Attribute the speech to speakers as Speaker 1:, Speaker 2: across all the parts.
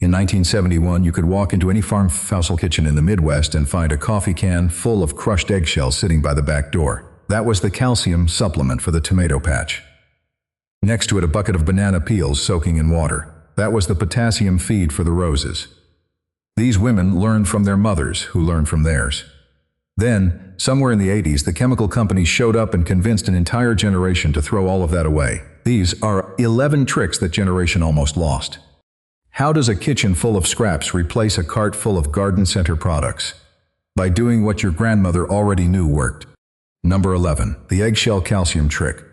Speaker 1: In 1971, you could walk into any farmhouse kitchen in the Midwest and find a coffee can full of crushed eggshells sitting by the back door. That was the calcium supplement for the tomato patch. Next to it, a bucket of banana peels soaking in water. That was the potassium feed for the roses. These women learned from their mothers, who learned from theirs. Then, somewhere in the 80s, the chemical companies showed up and convinced an entire generation to throw all of that away. These are 11 tricks that generation almost lost. How does a kitchen full of scraps replace a cart full of garden center products? By doing what your grandmother already knew worked. Number 11. The eggshell calcium trick.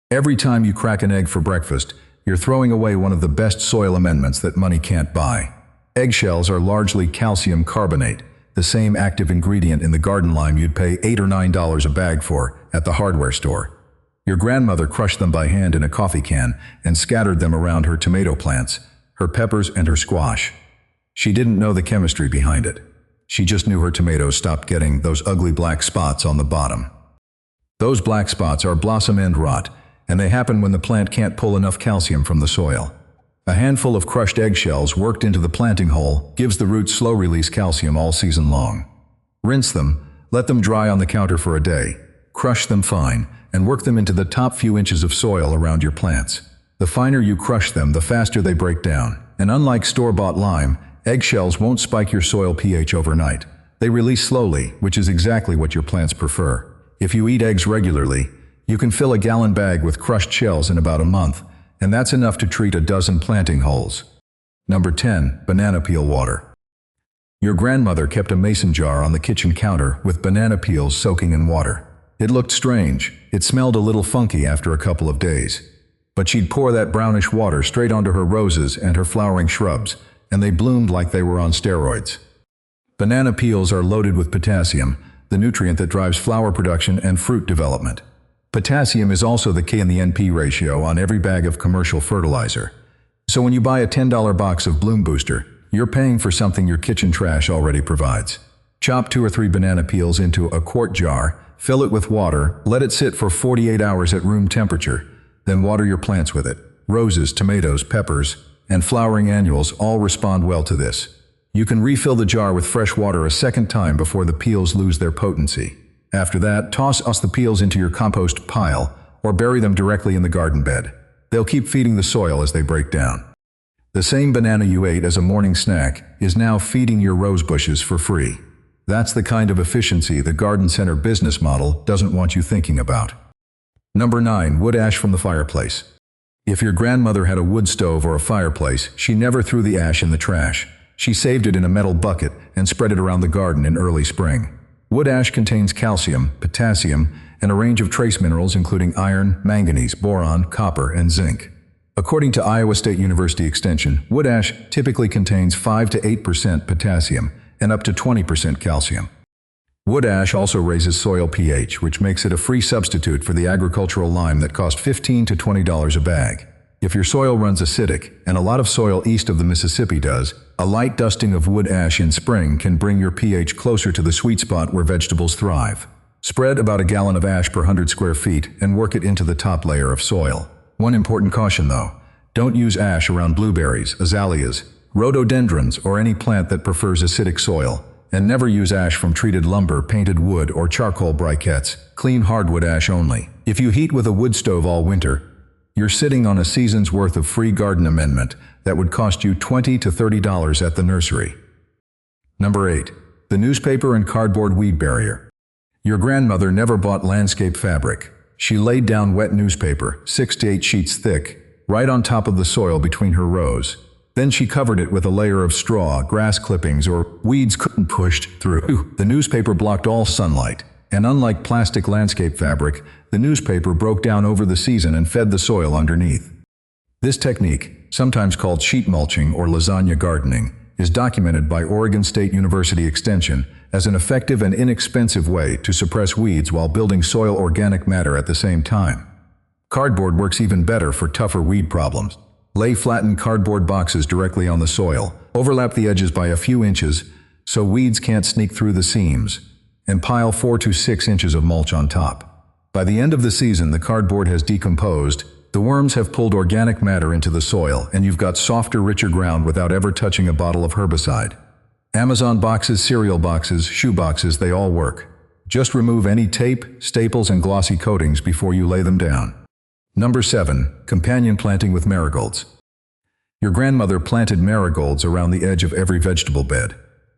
Speaker 1: Every time you crack an egg for breakfast, you're throwing away one of the best soil amendments that money can't buy. Eggshells are largely calcium carbonate, the same active ingredient in the garden lime you'd pay $8 or $9 a bag for at the hardware store. Your grandmother crushed them by hand in a coffee can and scattered them around her tomato plants, her peppers, and her squash. She didn't know the chemistry behind it. She just knew her tomatoes stopped getting those ugly black spots on the bottom. Those black spots are blossom end rot, and they happen when the plant can't pull enough calcium from the soil. A handful of crushed eggshells worked into the planting hole gives the roots slow-release calcium all season long. Rinse them, let them dry on the counter for a day, crush them fine, and work them into the top few inches of soil around your plants. The finer you crush them, the faster they break down. And unlike store-bought lime, eggshells won't spike your soil pH overnight. They release slowly, which is exactly what your plants prefer. If you eat eggs regularly, you can fill a gallon bag with crushed shells in about a month, and that's enough to treat a dozen planting holes. Number 10. Banana peel water. Your grandmother kept a mason jar on the kitchen counter with banana peels soaking in water. It looked strange. It smelled a little funky after a couple of days. But she'd pour that brownish water straight onto her roses and her flowering shrubs, and they bloomed like they were on steroids. Banana peels are loaded with potassium, the nutrient that drives flower production and fruit development. Potassium is also the K in the NP ratio on every bag of commercial fertilizer. So when you buy a $10 box of Bloom Booster, you're paying for something your kitchen trash already provides. Chop 2 or 3 banana peels into a quart jar, fill it with water, let it sit for 48 hours at room temperature, then water your plants with it. Roses, tomatoes, peppers, and flowering annuals all respond well to this. You can refill the jar with fresh water a second time before the peels lose their potency. After that, toss the peels into your compost pile or bury them directly in the garden bed. They'll keep feeding the soil as they break down. The same banana you ate as a morning snack is now feeding your rose bushes for free. That's the kind of efficiency the garden center business model doesn't want you thinking about. Number 9. Wood ash from the fireplace. If your grandmother had a wood stove or a fireplace, she never threw the ash in the trash. She saved it in a metal bucket and spread it around the garden in early spring. Wood ash contains calcium, potassium, and a range of trace minerals including iron, manganese, boron, copper, and zinc. According to Iowa State University Extension, wood ash typically contains 5 to 8% potassium and up to 20% calcium. Wood ash also raises soil pH, which makes it a free substitute for the agricultural lime that costs $15 to $20 a bag. If your soil runs acidic, and a lot of soil east of the Mississippi does, a light dusting of wood ash in spring can bring your pH closer to the sweet spot where vegetables thrive. Spread about a gallon of ash per 100 square feet and work it into the top layer of soil. One important caution though, don't use ash around blueberries, azaleas, rhododendrons, or any plant that prefers acidic soil. And never use ash from treated lumber, painted wood, or charcoal briquettes. Clean hardwood ash only. If you heat with a wood stove all winter, you're sitting on a season's worth of free garden amendment that would cost you $20 to $30 at the nursery. Number 8. The newspaper and cardboard weed barrier. Your grandmother never bought landscape fabric. She laid down wet newspaper, 6 to 8 sheets thick, right on top of the soil between her rows. Then she covered it with a layer of straw, grass clippings, or weeds couldn't push through. The newspaper blocked all sunlight, and unlike plastic landscape fabric, the newspaper broke down over the season and fed the soil underneath. This technique, sometimes called sheet mulching or lasagna gardening, is documented by Oregon State University Extension as an effective and inexpensive way to suppress weeds while building soil organic matter at the same time. Cardboard works even better for tougher weed problems. Lay flattened cardboard boxes directly on the soil, overlap the edges by a few inches so weeds can't sneak through the seams, and pile 4 to 6 inches of mulch on top. By the end of the season, the cardboard has decomposed, The worms have pulled organic matter into the soil, and you've got softer, richer ground without ever touching a bottle of herbicide. Amazon boxes, cereal boxes, shoe boxes, they all work. Just remove any tape, staples, and glossy coatings before you lay them down. Number 7. Companion planting with marigolds. Your grandmother planted marigolds around the edge of every vegetable bed.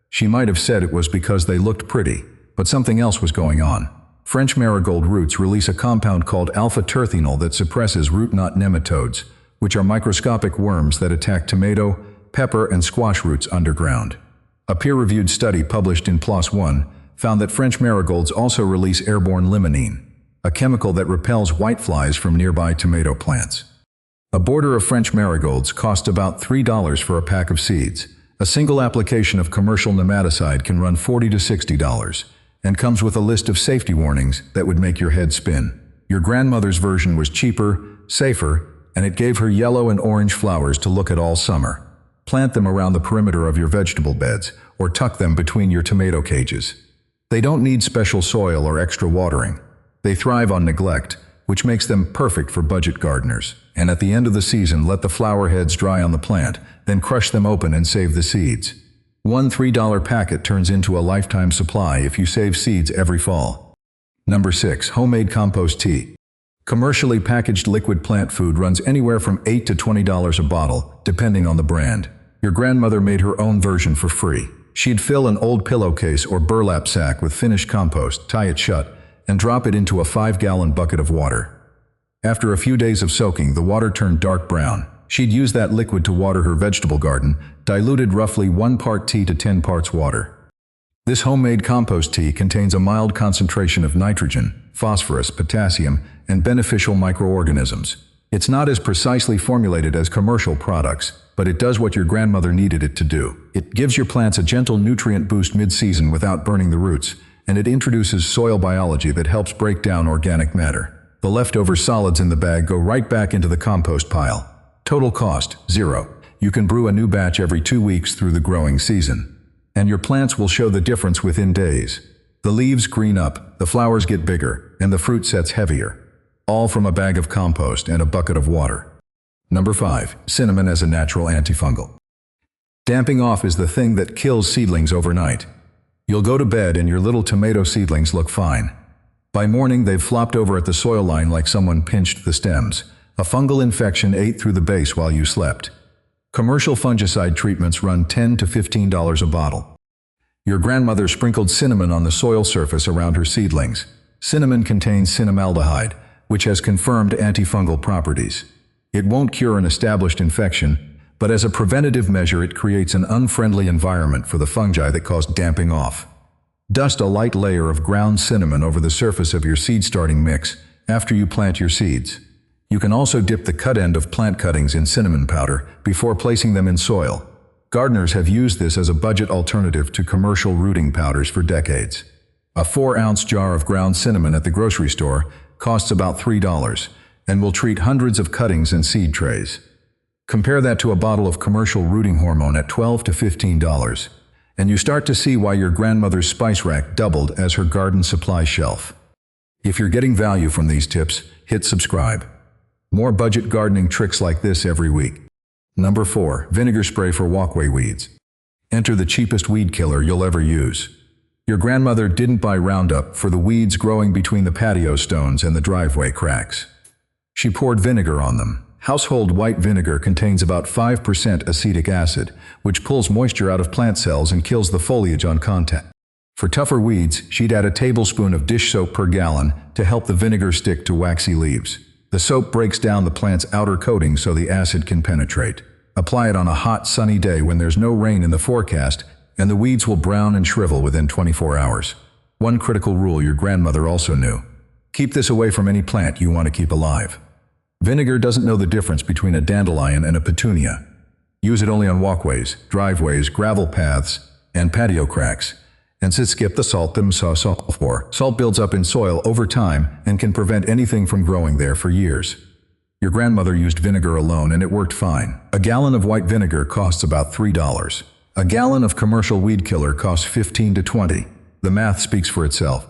Speaker 1: She might have said it was because they looked pretty, but something else was going on. French marigold roots release a compound called alpha-terphenol that suppresses root knot nematodes, which are microscopic worms that attack tomato, pepper, and squash roots underground. A peer-reviewed study published in PLOS One found that French marigolds also release airborne limonene, a chemical that repels whiteflies from nearby tomato plants. A border of French marigolds costs about $3 for a pack of seeds. A single application of commercial nematicide can run $40 to $60, and comes with a list of safety warnings that would make your head spin. Your grandmother's version was cheaper, safer, and it gave her yellow and orange flowers to look at all summer. Plant them around the perimeter of your vegetable beds, or tuck them between your tomato cages. They don't need special soil or extra watering. They thrive on neglect, which makes them perfect for budget gardeners. And at the end of the season, let the flower heads dry on the plant, then crush them open and save the seeds. One $3 packet turns into a lifetime supply if you save seeds every fall. Number 6. Homemade compost tea. Commercially packaged liquid plant food runs anywhere from $8 to $20 a bottle, depending on the brand. Your grandmother made her own version for free. She'd fill an old pillowcase or burlap sack with finished compost, tie it shut, and drop it into a 5-gallon bucket of water. After a few days of soaking, the water turned dark brown. She'd use that liquid to water her vegetable garden, diluted roughly 1 part tea to 10 parts water. This homemade compost tea contains a mild concentration of nitrogen, phosphorus, potassium, and beneficial microorganisms. It's not as precisely formulated as commercial products, but it does what your grandmother needed it to do. It gives your plants a gentle nutrient boost mid-season without burning the roots, and it introduces soil biology that helps break down organic matter. The leftover solids in the bag go right back into the compost pile. Total cost, $0. You can brew a new batch every 2 weeks through the growing season. And your plants will show the difference within days. The leaves green up, the flowers get bigger, and the fruit sets heavier. All from a bag of compost and a bucket of water. Number 5. Cinnamon as a natural antifungal. Damping off is the thing that kills seedlings overnight. You'll go to bed and your little tomato seedlings look fine. By morning, they've flopped over at the soil line like someone pinched the stems. A fungal infection ate through the base while you slept. Commercial fungicide treatments run $10 to $15 a bottle. Your grandmother sprinkled cinnamon on the soil surface around her seedlings. Cinnamon contains cinnamaldehyde, which has confirmed antifungal properties. It won't cure an established infection, but as a preventative measure it creates an unfriendly environment for the fungi that cause damping off. Dust a light layer of ground cinnamon over the surface of your seed starting mix after you plant your seeds. You can also dip the cut end of plant cuttings in cinnamon powder before placing them in soil. Gardeners have used this as a budget alternative to commercial rooting powders for decades. A 4-ounce jar of ground cinnamon at the grocery store costs about $3 and will treat hundreds of cuttings and seed trays. Compare that to a bottle of commercial rooting hormone at $12 to $15, and you start to see why your grandmother's spice rack doubled as her garden supply shelf. If you're getting value from these tips, hit subscribe. More budget gardening tricks like this every week. Number 4. Vinegar spray for walkway weeds. Enter the cheapest weed killer you'll ever use. Your grandmother didn't buy Roundup for the weeds growing between the patio stones and the driveway cracks. She poured vinegar on them. Household white vinegar contains about 5% acetic acid, which pulls moisture out of plant cells and kills the foliage on contact. For tougher weeds, she'd add a tablespoon of dish soap per gallon to help the vinegar stick to waxy leaves. The soap breaks down the plant's outer coating so the acid can penetrate. Apply it on a hot, sunny day when there's no rain in the forecast, and the weeds will brown and shrivel within 24 hours. One critical rule your grandmother also knew. Keep this away from any plant you want to keep alive. Vinegar doesn't know the difference between a dandelion and a petunia. Use it only on walkways, driveways, gravel paths, and patio cracks. And skip the salt for. Salt builds up in soil over time and can prevent anything from growing there for years. Your grandmother used vinegar alone and it worked fine. A gallon of white vinegar costs about $3. A gallon of commercial weed killer costs $15 to $20. The math speaks for itself.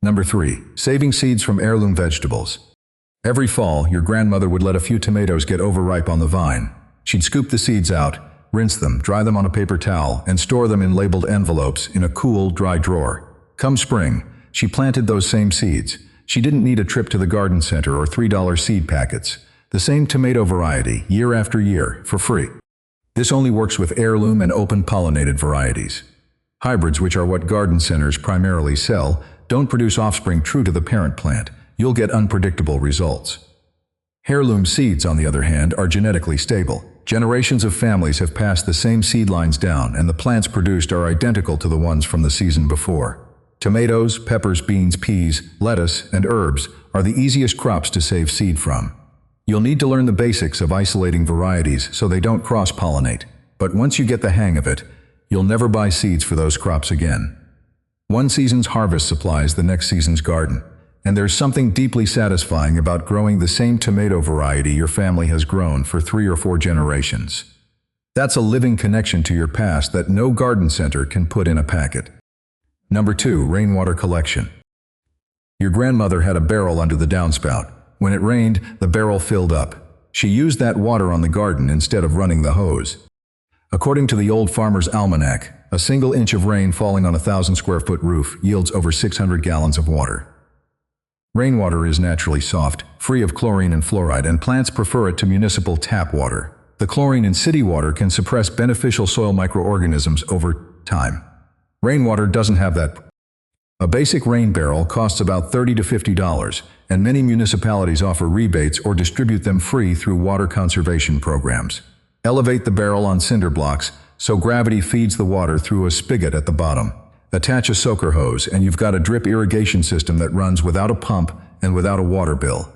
Speaker 1: Number 3. Saving seeds from heirloom vegetables. Every fall, your grandmother would let a few tomatoes get overripe on the vine. She'd scoop the seeds out, rinse them, dry them on a paper towel, and store them in labeled envelopes in a cool, dry drawer. Come spring, she planted those same seeds. She didn't need a trip to the garden center or $3 seed packets. The same tomato variety, year after year, for free. This only works with heirloom and open-pollinated varieties. Hybrids, which are what garden centers primarily sell, don't produce offspring true to the parent plant. You'll get unpredictable results. Heirloom seeds, on the other hand, are genetically stable. Generations of families have passed the same seed lines down, and the plants produced are identical to the ones from the season before. Tomatoes, peppers, beans, peas, lettuce, and herbs are the easiest crops to save seed from. You'll need to learn the basics of isolating varieties so they don't cross-pollinate. But once you get the hang of it, you'll never buy seeds for those crops again. One season's harvest supplies the next season's garden, and there's something deeply satisfying about growing the same tomato variety your family has grown for 3 or 4 generations. That's a living connection to your past that no garden center can put in a packet. Number 2, rainwater collection. Your grandmother had a barrel under the downspout. When it rained, the barrel filled up. She used that water on the garden instead of running the hose. According to the Old Farmer's Almanac, a single inch of rain falling on a 1,000-square-foot roof yields over 600 gallons of water. Rainwater is naturally soft, free of chlorine and fluoride, and plants prefer it to municipal tap water. The chlorine in city water can suppress beneficial soil microorganisms over time. Rainwater doesn't have that. A basic rain barrel costs about $30 to $50, and many municipalities offer rebates or distribute them free through water conservation programs. Elevate the barrel on cinder blocks so gravity feeds the water through a spigot at the bottom. Attach a soaker hose and you've got a drip irrigation system that runs without a pump and without a water bill.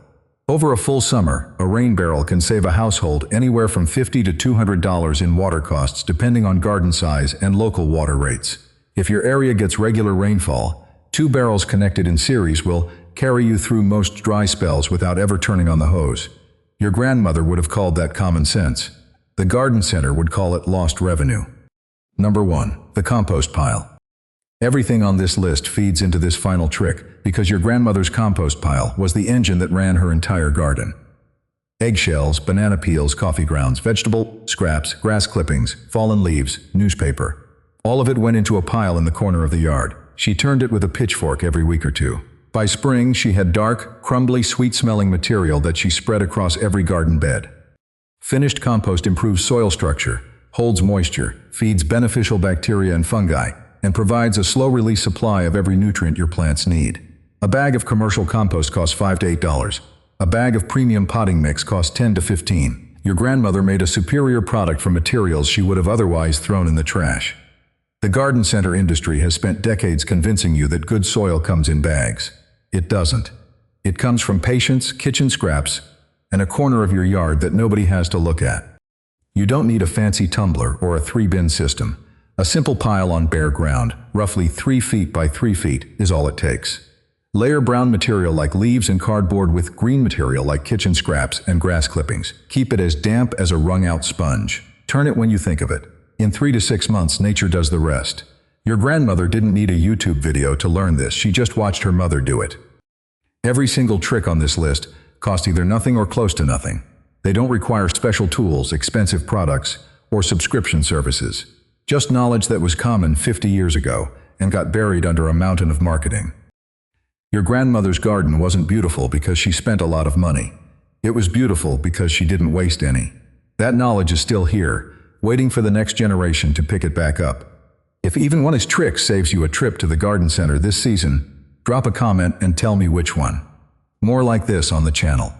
Speaker 1: Over a full summer, a rain barrel can save a household anywhere from $50 to $200 in water costs depending on garden size and local water rates. If your area gets regular rainfall, 2 barrels connected in series will carry you through most dry spells without ever turning on the hose. Your grandmother would have called that common sense. The garden center would call it lost revenue. Number 1, the compost pile. Everything on this list feeds into this final trick because your grandmother's compost pile was the engine that ran her entire garden. Eggshells, banana peels, coffee grounds, vegetable scraps, grass clippings, fallen leaves, newspaper. All of it went into a pile in the corner of the yard. She turned it with a pitchfork every week or 2. By spring, she had dark, crumbly, sweet-smelling material that she spread across every garden bed. Finished compost improves soil structure, holds moisture, feeds beneficial bacteria and fungi, and provides a slow-release supply of every nutrient your plants need. A bag of commercial compost costs $5 to $8. A bag of premium potting mix costs $10 to $15. Your grandmother made a superior product from materials she would have otherwise thrown in the trash. The garden center industry has spent decades convincing you that good soil comes in bags. It doesn't. It comes from patience, kitchen scraps, and a corner of your yard that nobody has to look at. You don't need a fancy tumbler or a 3-bin system. A simple pile on bare ground, roughly 3 feet by 3 feet, is all it takes. Layer brown material like leaves and cardboard with green material like kitchen scraps and grass clippings. Keep it as damp as a wrung-out sponge. Turn it when you think of it. In 3 to 6 months, nature does the rest. Your grandmother didn't need a YouTube video to learn this. She just watched her mother do it. Every single trick on this list cost either nothing or close to nothing. They don't require special tools, expensive products, or subscription services. Just knowledge that was common 50 years ago and got buried under a mountain of marketing. Your grandmother's garden wasn't beautiful because she spent a lot of money. It was beautiful because she didn't waste any. That knowledge is still here, waiting for the next generation to pick it back up. If even one of his tricks saves you a trip to the garden center this season, drop a comment and tell me which one. More like this on the channel.